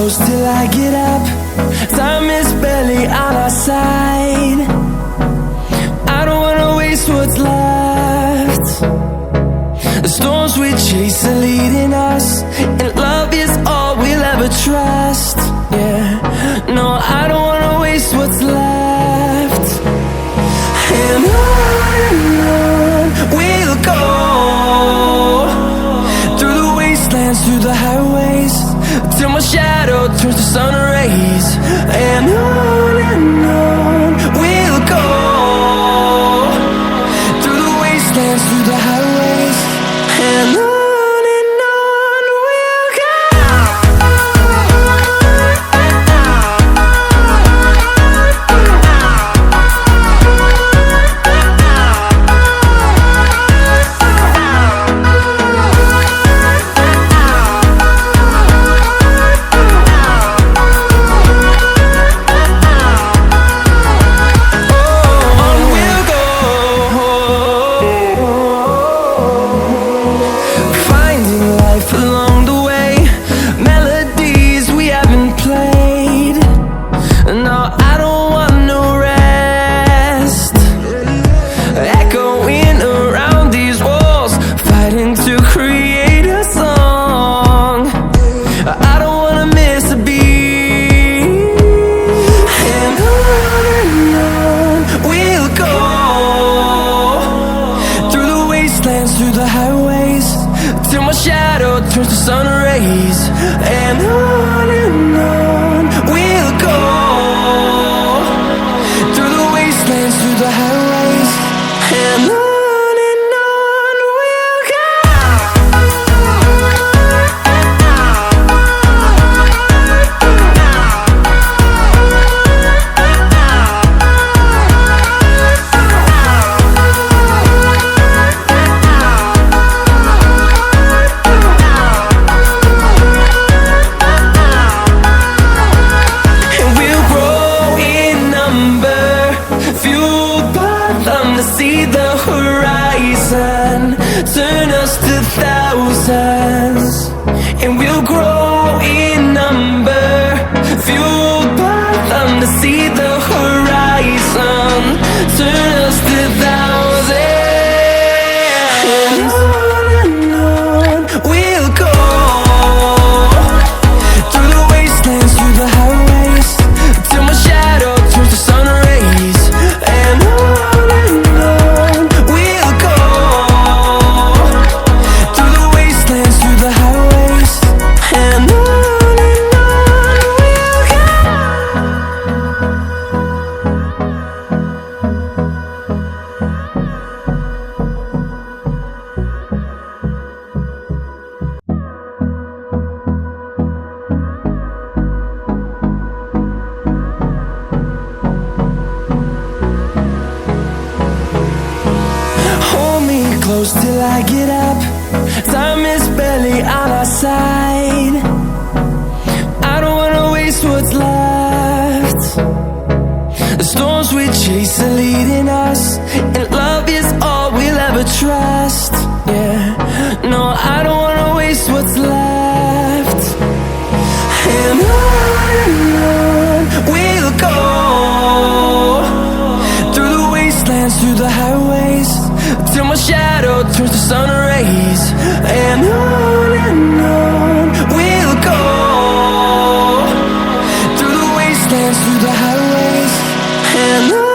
close till I get up. Time is barely on our side. I don't wanna waste what's left. The storms we chase are leading us, and love is all we'll ever trust. Yeah, no, I don't wanna waste what's left. And on we'll go, through the wastelands, through the highways, till my shadow turns to sun rays. And on we'll go, through the wastelands, through the highways, and on we'll go. Through the highways, till my shadow turns to sun rays. And on we'll go, through the wastelands, through the highways, and on we'll go. See the horizon, turn us to thousands, and we'll grow in number, fueled by them. To see the horizon, turn us to thousands, and on we'll go, through the wastelands, through the highways, till my shadow turns to sun rays. And close till I get up. Time is barely on our side. I don't wanna waste what's left. The storms we chase are leading us, and love is all we'll ever trust. Yeah, no, I don't wanna waste what's left. And on we'll go, through the wastelands, through the highways, till my shadow turns to sun rays. And on we'll go, through the wastelands, through the highways, and on.